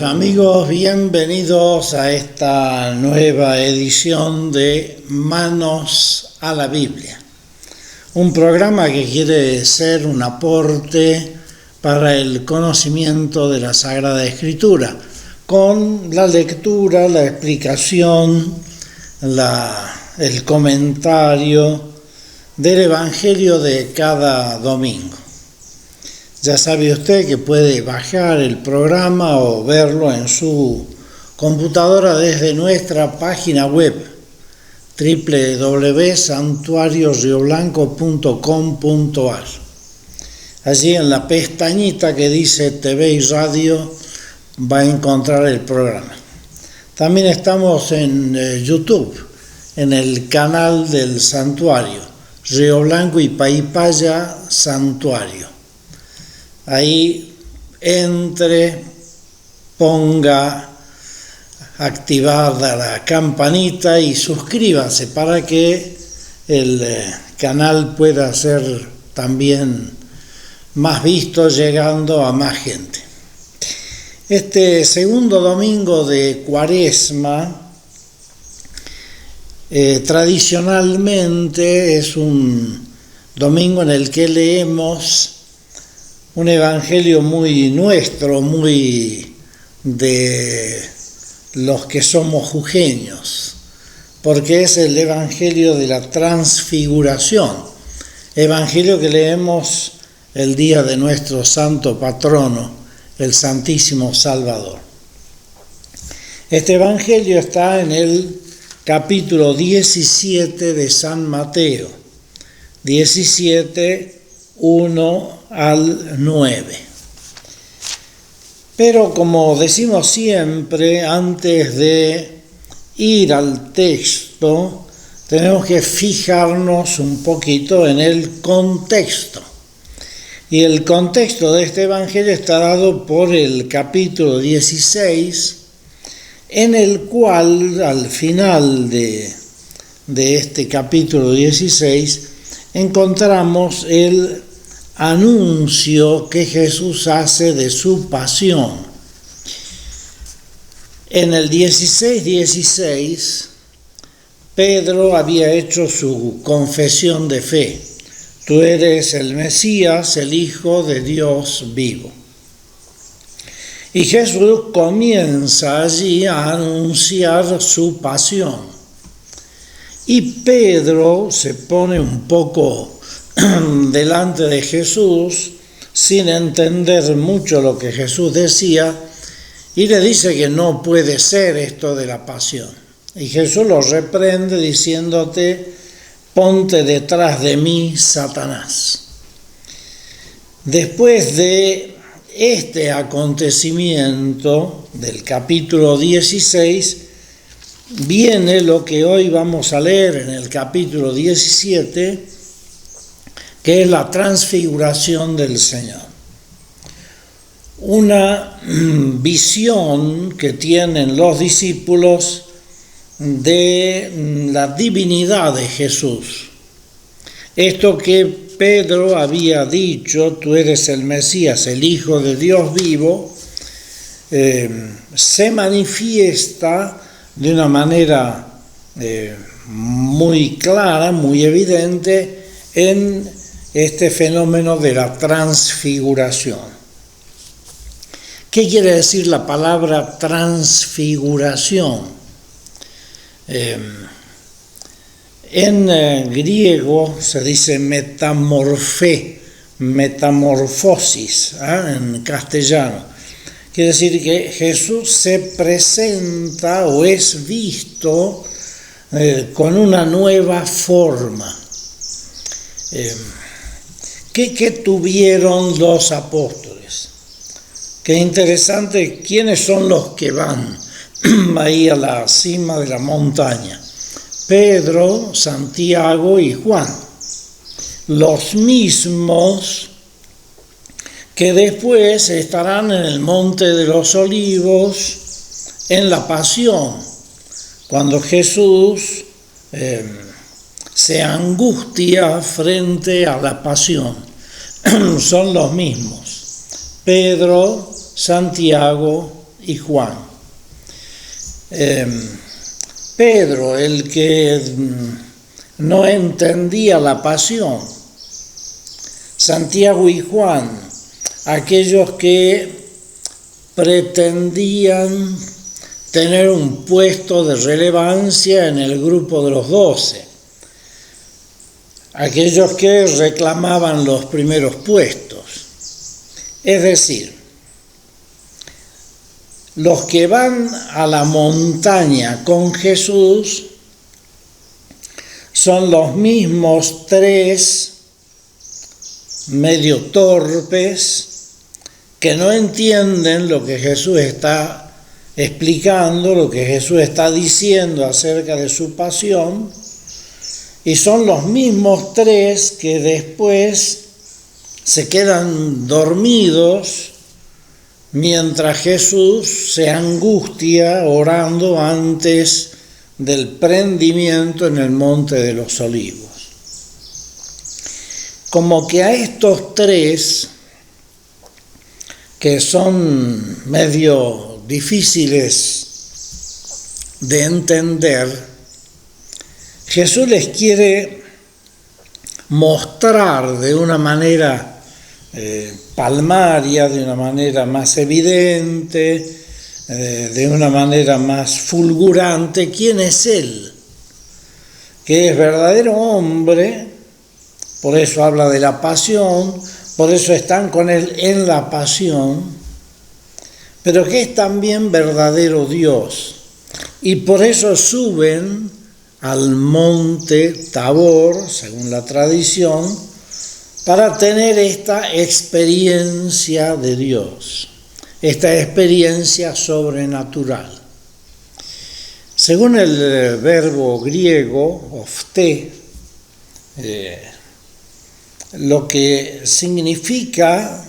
Amigos, bienvenidos a esta nueva edición de Manos a la Biblia, un programa que quiere ser un aporte para el conocimiento de la Sagrada Escritura, con la lectura, la explicación, el comentario del Evangelio de cada domingo. Ya sabe usted que puede bajar el programa o verlo en su computadora desde nuestra página web www.santuariorrioblanco.com.ar. Allí en la pestañita que dice TV y Radio va a encontrar el programa. También estamos en YouTube, en el canal del Santuario, Río Blanco y Paipaya Santuario. Ahí ponga activada la campanita y suscríbase para que el canal pueda ser también más visto, llegando a más gente. Este segundo domingo de Cuaresma tradicionalmente es un domingo en el que leemos un evangelio muy nuestro, muy de los que somos jujeños, porque es el evangelio de la transfiguración, evangelio que leemos el día de nuestro santo patrono, el Santísimo Salvador. Este evangelio está en el capítulo 17 de San Mateo, 17, 1 al 9. Pero como decimos siempre, antes de ir al texto, tenemos que fijarnos un poquito en el contexto. Y el contexto de este evangelio está dado por el capítulo 16, en el cual al final de este capítulo 16 encontramos el anuncio que Jesús hace de su pasión. En el 16:16, Pedro había hecho su confesión de fe: tú eres el Mesías, el Hijo de Dios vivo. Y Jesús comienza allí a anunciar su pasión. Y Pedro se pone un poco delante de Jesús, sin entender mucho lo que Jesús decía, y le dice que no puede ser esto de la pasión. Y Jesús lo reprende diciéndote: ponte detrás de mí, Satanás. Después de este acontecimiento del capítulo 16, viene lo que hoy vamos a leer en el capítulo 17, que es la transfiguración del Señor. Una visión que tienen los discípulos de la divinidad de Jesús. Esto que Pedro había dicho: tú eres el Mesías, el Hijo de Dios vivo, se manifiesta de una manera muy clara, muy evidente, en este fenómeno de la transfiguración. ¿Qué quiere decir la palabra transfiguración? En griego se dice metamorfosis, en castellano. Quiere decir que Jesús se presenta o es visto con una nueva forma. ¿Qué tuvieron los apóstoles? Qué interesante, ¿quiénes son los que van ahí a la cima de la montaña? Pedro, Santiago y Juan, los mismos que después estarán en el Monte de los Olivos en la Pasión, cuando Jesús se angustia frente a la pasión. Son los mismos, Pedro, Santiago y Juan. Pedro, el que no entendía la pasión. Santiago y Juan, aquellos que pretendían tener un puesto de relevancia en el grupo de los 12. Aquellos que reclamaban los primeros puestos. Es decir, los que van a la montaña con Jesús son los mismos 3 medio torpes que no entienden lo que Jesús está explicando, lo que Jesús está diciendo acerca de su pasión, y son los mismos 3 que después se quedan dormidos mientras Jesús se angustia orando antes del prendimiento en el Monte de los Olivos. Como que a estos 3, que son medio difíciles de entender, Jesús les quiere mostrar de una manera palmaria, de una manera más evidente, de una manera más fulgurante, quién es Él, que es verdadero hombre, por eso habla de la pasión, por eso están con Él en la pasión, pero que es también verdadero Dios, y por eso suben al monte Tabor, según la tradición, para tener esta experiencia de Dios, esta experiencia sobrenatural. Según el verbo griego, ofté, lo que significa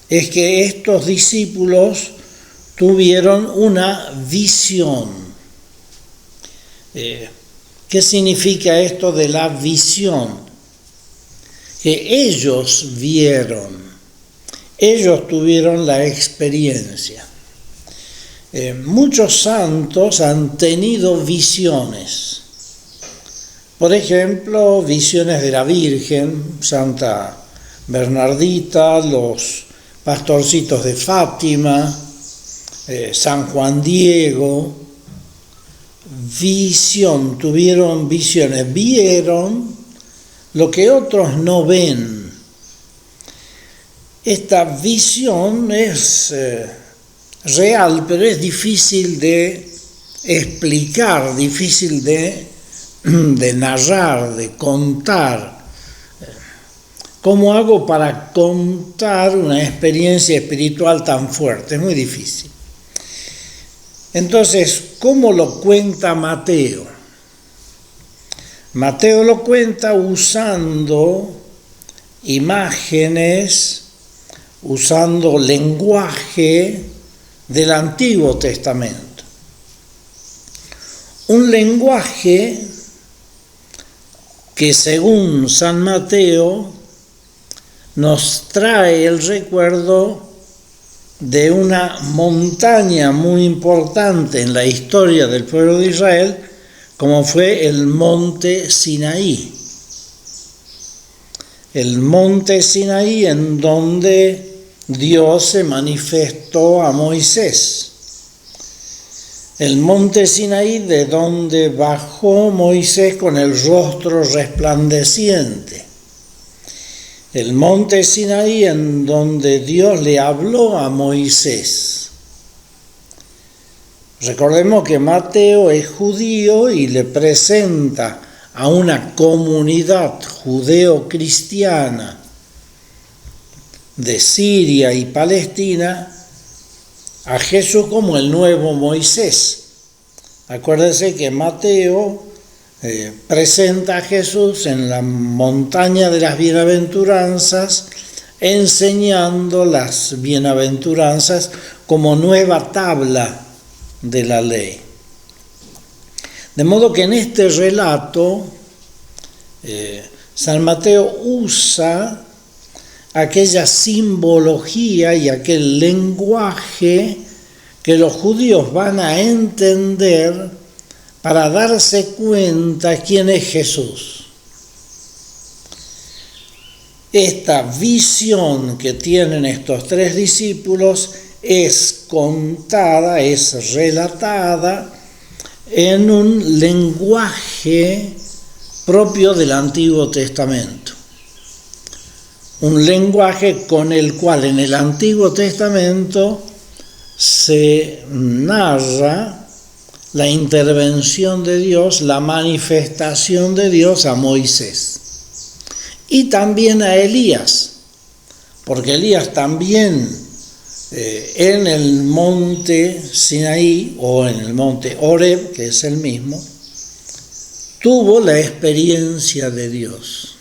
es que estos discípulos tuvieron una visión. ¿Qué significa esto de la visión? Que ellos vieron, ellos tuvieron la experiencia. Muchos santos han tenido visiones. Por ejemplo, visiones de la Virgen, Santa Bernardita, los pastorcitos de Fátima, San Juan Diego. Tuvieron visiones, vieron lo que otros no ven. Esta visión es real, pero es difícil de explicar, difícil de narrar, de contar. ¿Cómo hago para contar una experiencia espiritual tan fuerte? Es muy difícil. Entonces, ¿cómo lo cuenta Mateo? Mateo lo cuenta usando imágenes, usando lenguaje del Antiguo Testamento. Un lenguaje que, según San Mateo, nos trae el recuerdo de una montaña muy importante en la historia del pueblo de Israel, como fue el monte Sinaí. El monte Sinaí en donde Dios se manifestó a Moisés. El monte Sinaí de donde bajó Moisés con el rostro resplandeciente. El monte Sinaí en donde Dios le habló a Moisés. Recordemos que Mateo es judío y le presenta a una comunidad judeo-cristiana de Siria y Palestina a Jesús como el nuevo Moisés. Acuérdense que Mateo presenta a Jesús en la montaña de las bienaventuranzas, enseñando las bienaventuranzas como nueva tabla de la ley. De modo que en este relato San Mateo usa aquella simbología y aquel lenguaje que los judíos van a entender para darse cuenta quién es Jesús. Esta visión que tienen estos tres discípulos es contada, es relatada en un lenguaje propio del Antiguo Testamento. Un lenguaje con el cual en el Antiguo Testamento se narra la intervención de Dios, la manifestación de Dios a Moisés. Y también a Elías, porque Elías también en el monte Sinaí o en el monte Horeb, que es el mismo, tuvo la experiencia de Dios.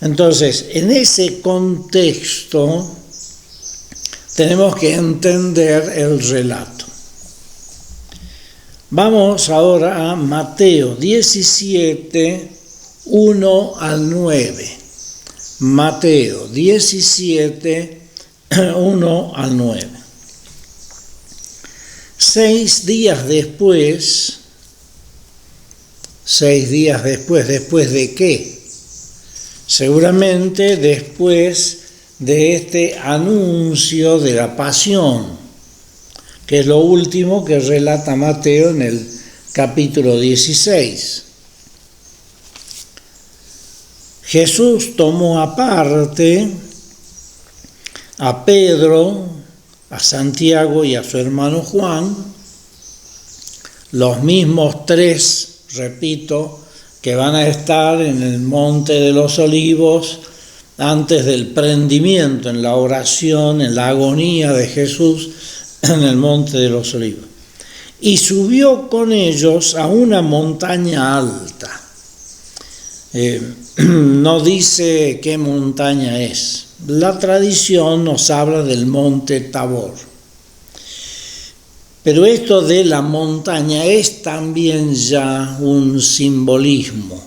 Entonces, en ese contexto tenemos que entender el relato. Vamos ahora a Mateo 17, 1 al 9. Mateo 17, 1 al 9. 6 días después, ¿después de qué? Seguramente después de este anuncio de la pasión, que es lo último que relata Mateo en el capítulo 16. Jesús tomó aparte a Pedro, a Santiago y a su hermano Juan, los mismos tres, repito, que van a estar en el Monte de los Olivos antes del prendimiento, en la oración, en la agonía de Jesús en el Monte de los Olivos. Y subió con ellos a una montaña alta. No dice qué montaña es. La tradición nos habla del monte Tabor. Pero esto de la montaña es también ya un simbolismo,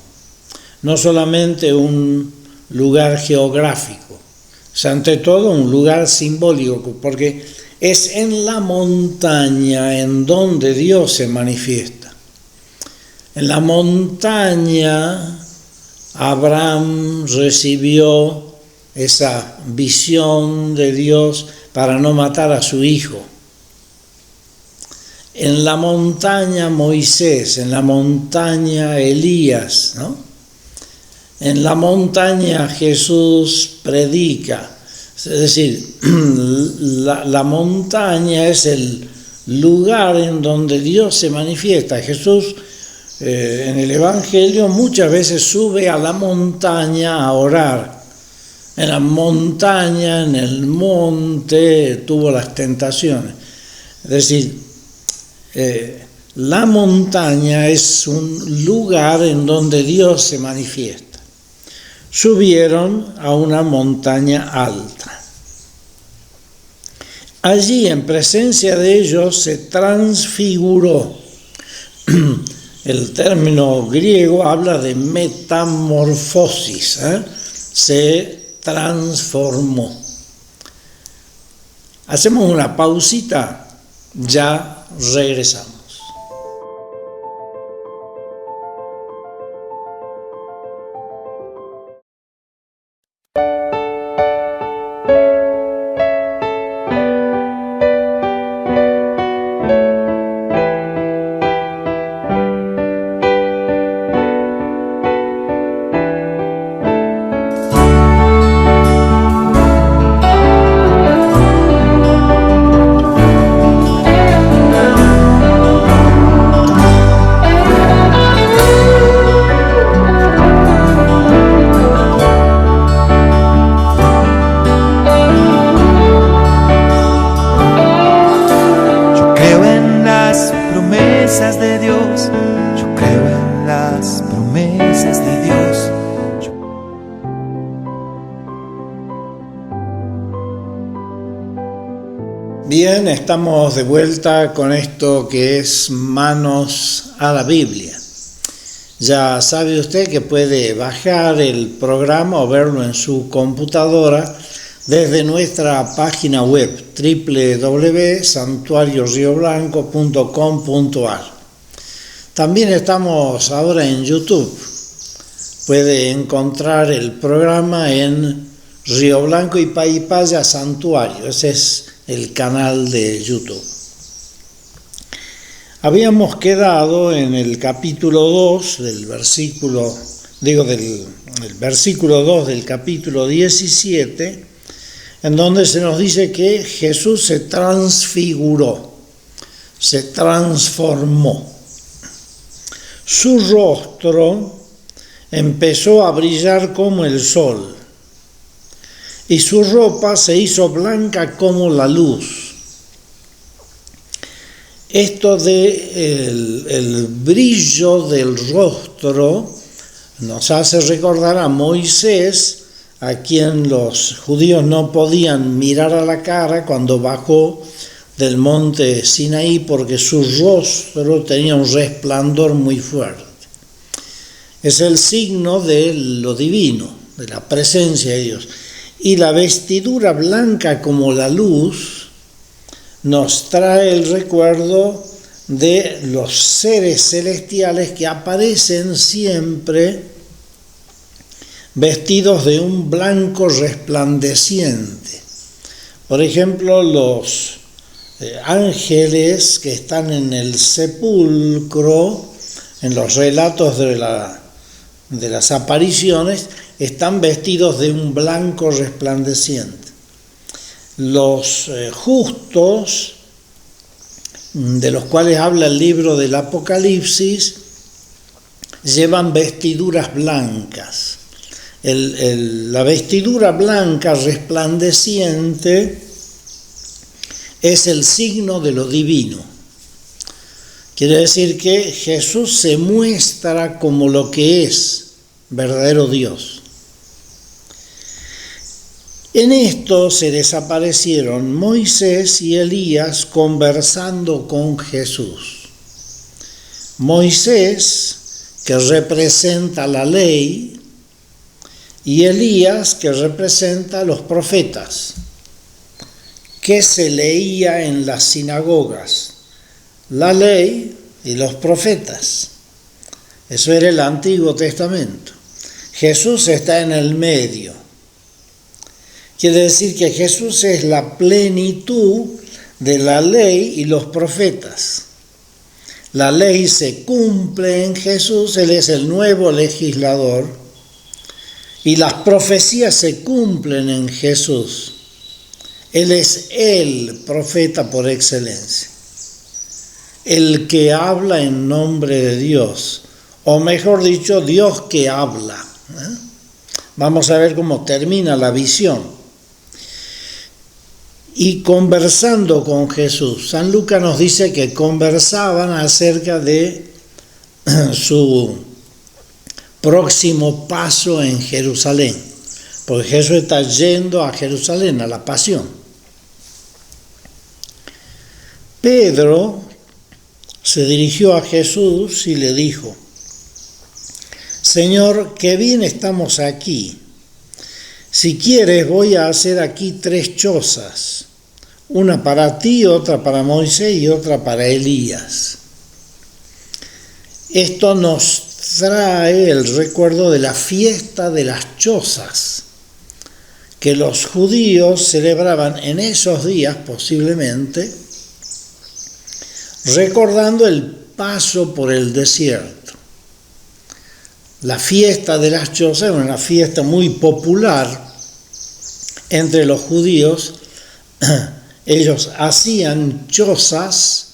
no solamente un lugar geográfico, es ante todo un lugar simbólico, porque es en la montaña en donde Dios se manifiesta. En la montaña Abraham recibió esa visión de Dios para no matar a su hijo. En la montaña Moisés, en la montaña Elías, ¿no? En la montaña Jesús predica. Es decir, la montaña es el lugar en donde Dios se manifiesta. Jesús en el Evangelio muchas veces sube a la montaña a orar. En la montaña, en el monte, tuvo las tentaciones. Es decir, la montaña es un lugar en donde Dios se manifiesta. Subieron a una montaña alta. Allí, en presencia de ellos, se transfiguró. El término griego habla de metamorfosis, se transformó. Hacemos una pausita, ya regresamos. Bien, estamos de vuelta con esto que es Manos a la Biblia. Ya sabe usted que puede bajar el programa o verlo en su computadora desde nuestra página web www.santuariorioblanco.com.ar. También estamos ahora en YouTube. Puede encontrar el programa en Río Blanco y Payipaya Santuario. Ese es el canal de YouTube. Habíamos quedado en el capítulo 2 del versículo, del versículo 2 del capítulo 17, en donde se nos dice que Jesús se transfiguró, se transformó. Su rostro empezó a brillar como el sol y su ropa se hizo blanca como la luz. Esto de el brillo del rostro nos hace recordar a Moisés, a quien los judíos no podían mirar a la cara cuando bajó del monte Sinaí, porque su rostro tenía un resplandor muy fuerte. Es el signo de lo divino, de la presencia de Dios. Y la vestidura blanca como la luz nos trae el recuerdo de los seres celestiales que aparecen siempre vestidos de un blanco resplandeciente. Por ejemplo, los ángeles que están en el sepulcro, en los relatos de las apariciones, están vestidos de un blanco resplandeciente. Los justos, de los cuales habla el libro del Apocalipsis, llevan vestiduras blancas. La vestidura blanca resplandeciente es el signo de lo divino. Quiere decir que Jesús se muestra como lo que es, verdadero Dios. En esto se desaparecieron Moisés y Elías conversando con Jesús. Moisés, que representa la ley, y Elías, que representa a los profetas, que se leía en las sinagogas, la ley y los profetas. Eso era el Antiguo Testamento. Jesús está en el medio. Quiere decir que Jesús es la plenitud de la ley y los profetas. La ley se cumple en Jesús, Él es el nuevo legislador, y las profecías se cumplen en Jesús. Él es el profeta por excelencia, el que habla en nombre de Dios, o mejor dicho, Dios que habla. Vamos a ver cómo termina la visión. Y conversando con Jesús, San Lucas nos dice que conversaban acerca de su próximo paso en Jerusalén, porque Jesús está yendo a Jerusalén, a la pasión. Pedro se dirigió a Jesús y le dijo: Señor, qué bien estamos aquí. Si quieres, voy a hacer aquí 3 chozas, una para ti, otra para Moisés y otra para Elías. Esto nos trae el recuerdo de la fiesta de las chozas, que los judíos celebraban en esos días posiblemente, recordando el paso por el desierto. La fiesta de las chozas era una fiesta muy popular entre los judíos. Ellos hacían chozas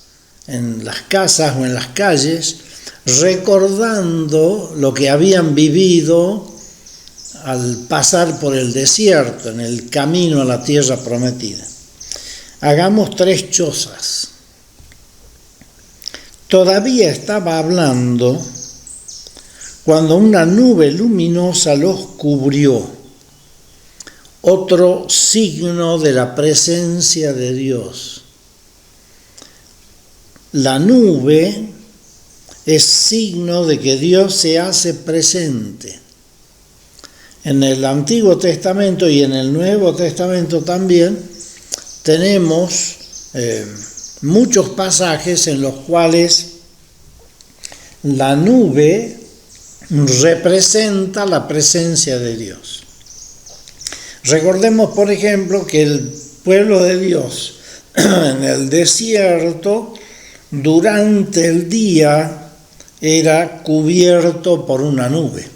en las casas o en las calles, recordando lo que habían vivido al pasar por el desierto, en el camino a la tierra prometida. Hagamos 3 chozas. Todavía estaba hablando cuando una nube luminosa los cubrió, otro signo de la presencia de Dios. La nube es signo de que Dios se hace presente. En el Antiguo Testamento y en el Nuevo Testamento también tenemos muchos pasajes en los cuales la nube representa la presencia de Dios. Recordemos, por ejemplo, que el pueblo de Dios en el desierto durante el día era cubierto por una nube,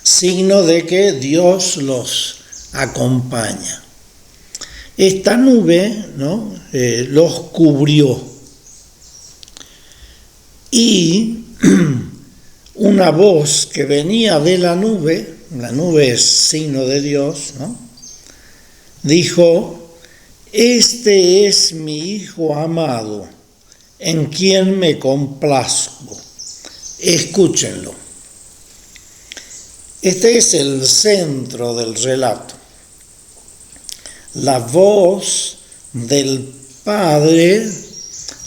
signo de que Dios los acompaña. Esta nube, ¿no?, los cubrió, y una voz que venía de la nube es signo de Dios, ¿no?, dijo: este es mi Hijo amado, en quien me complazco, escúchenlo. Este es el centro del relato. La voz del Padre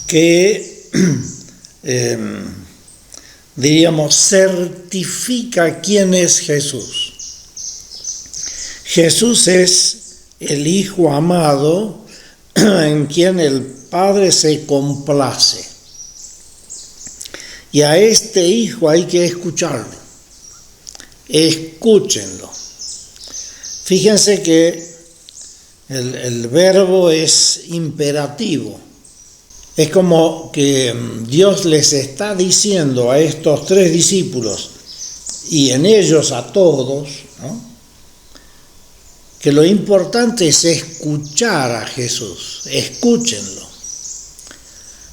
que, diríamos, certifica quién es Jesús. Jesús es el Hijo amado en quien el Padre se complace. Y a este Hijo hay que escucharlo. Escúchenlo. Fíjense que el verbo es imperativo. Es como que Dios les está diciendo a estos 3 discípulos y en ellos a todos, ¿no?, que lo importante es escuchar a Jesús. Escúchenlo.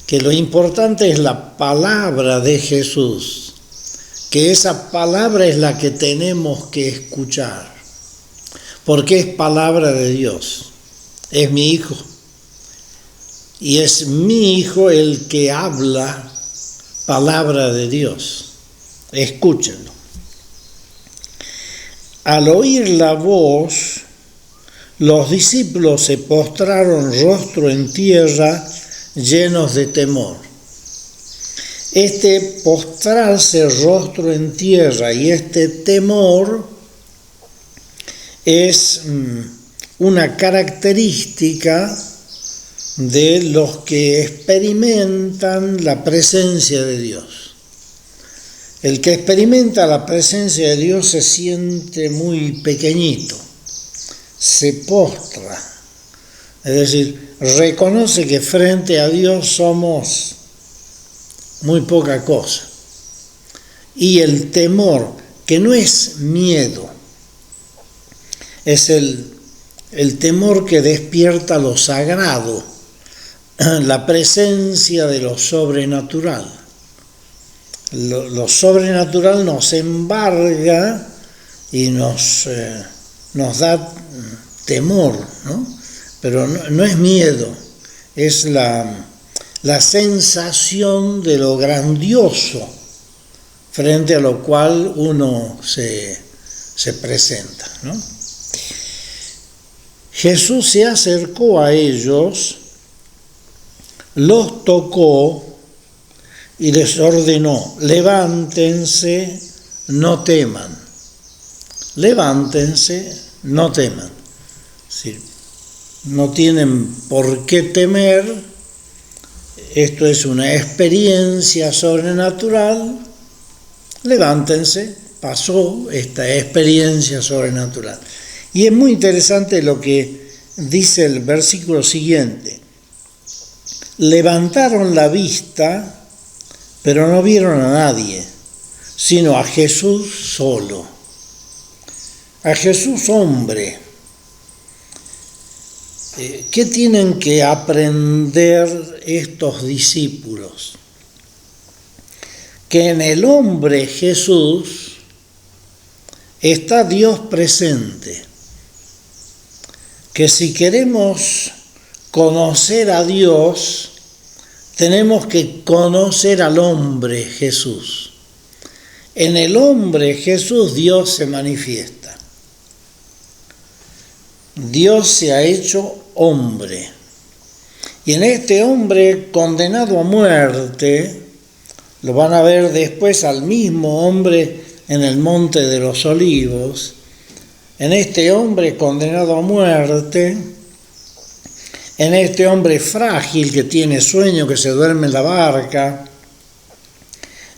Que lo importante es la palabra de Jesús. Que esa palabra es la que tenemos que escuchar. Porque es palabra de Dios. Es mi Hijo. Y es mi Hijo el que habla palabra de Dios. Escúchenlo. Al oír la voz, los discípulos se postraron rostro en tierra, llenos de temor. Este postrarse rostro en tierra y este temor es una característica de los que experimentan la presencia de Dios. El que experimenta la presencia de Dios se siente muy pequeñito, se postra, es decir, reconoce que frente a Dios somos muy poca cosa. Y el temor, que no es miedo, es el temor que despierta lo sagrado, la presencia de lo sobrenatural. Lo sobrenatural nos embarga y nos da temor, ¿no? Pero no es miedo, es la sensación de lo grandioso frente a lo cual uno se presenta, ¿no? Jesús se acercó a ellos, los tocó y les ordenó: levántense, no teman. Levántense, no teman. Sí, no tienen por qué temer. Esto es una experiencia sobrenatural. Levántense, pasó esta experiencia sobrenatural. Y es muy interesante lo que dice el versículo siguiente. Levantaron la vista, pero no vieron a nadie, sino a Jesús solo. A Jesús hombre. ¿Qué tienen que aprender estos discípulos? Que en el hombre Jesús está Dios presente. Que si queremos conocer a Dios, tenemos que conocer al hombre Jesús. En el hombre Jesús Dios se manifiesta. Dios se ha hecho hombre. Y en este hombre condenado a muerte, lo van a ver después al mismo hombre en el Monte de los Olivos, en este hombre condenado a muerte, en este hombre frágil que tiene sueño, que se duerme en la barca,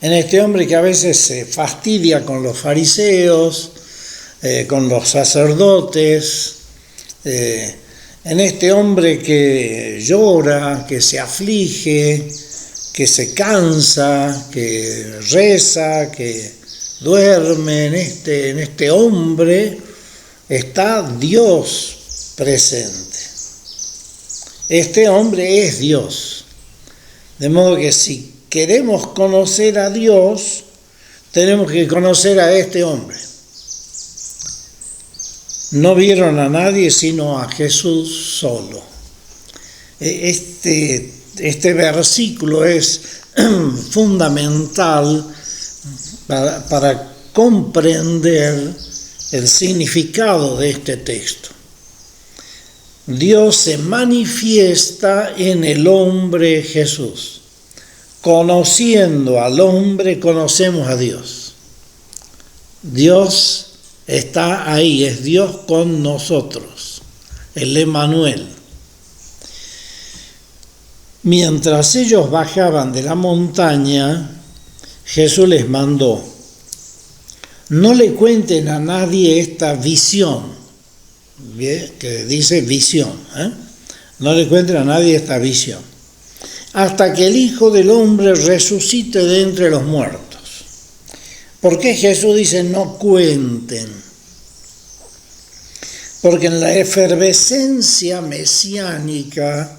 en este hombre que a veces se fastidia con los fariseos, con los sacerdotes, en este hombre que llora, que se aflige, que se cansa, que reza, que duerme, en este hombre está Dios presente. Este hombre es Dios. De modo que si queremos conocer a Dios, tenemos que conocer a este hombre. No vieron a nadie sino a Jesús solo. Este versículo es fundamental para comprender el significado de este texto. Dios se manifiesta en el hombre Jesús. Conociendo al hombre, conocemos a Dios. Dios está ahí, es Dios con nosotros, el Emmanuel. Mientras ellos bajaban de la montaña, Jesús les mandó: no le cuenten a nadie esta visión, ¿bien? Que dice visión, no le cuenten a nadie esta visión, hasta que el Hijo del Hombre resucite de entre los muertos. ¿Por qué Jesús dice no cuenten? Porque en la efervescencia mesiánica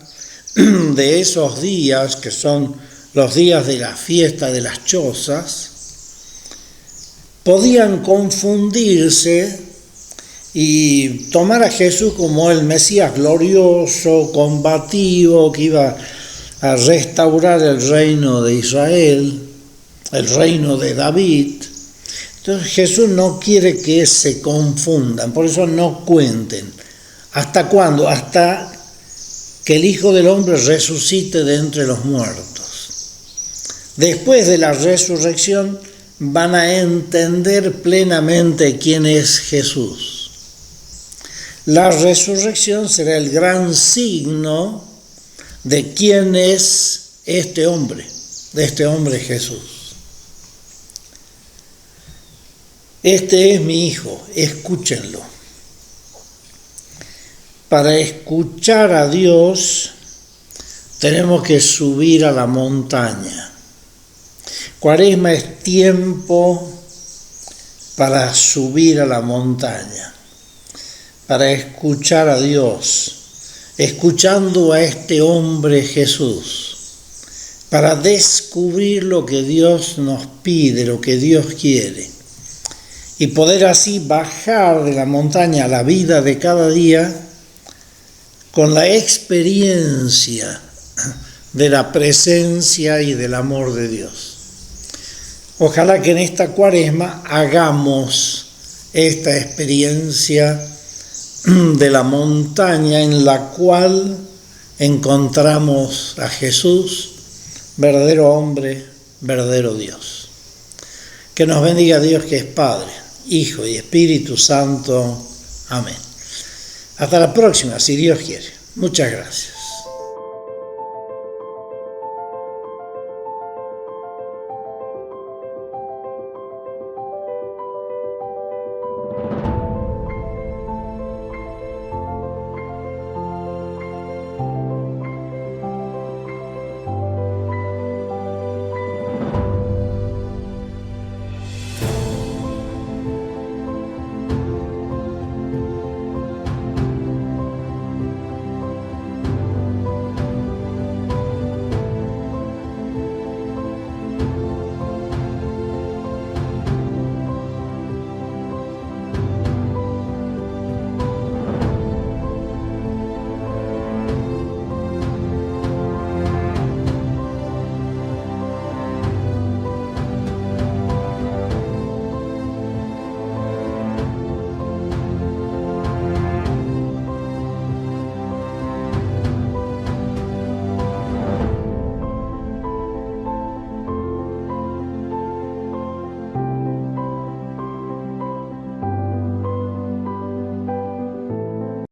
de esos días, que son los días de la fiesta de las chozas, podían confundirse y tomar a Jesús como el Mesías glorioso, combativo, que iba a restaurar el reino de Israel, el reino de David. Entonces Jesús no quiere que se confundan, por eso no cuenten. ¿Hasta cuándo? Hasta que el Hijo del Hombre resucite de entre los muertos. Después de la resurrección van a entender plenamente quién es Jesús. La resurrección será el gran signo de quién es este hombre, de este hombre Jesús. Este es mi Hijo, escúchenlo. Para escuchar a Dios tenemos que subir a la montaña. Cuaresma es tiempo para subir a la montaña, para escuchar a Dios, escuchando a este hombre Jesús, para descubrir lo que Dios nos pide, lo que Dios quiere, y poder así bajar de la montaña a la vida de cada día con la experiencia de la presencia y del amor de Dios. Ojalá que en esta Cuaresma hagamos esta experiencia de la montaña en la cual encontramos a Jesús, verdadero hombre, verdadero Dios. Que nos bendiga Dios, que es Padre, Hijo y Espíritu Santo. Amén. Hasta la próxima, si Dios quiere. Muchas gracias.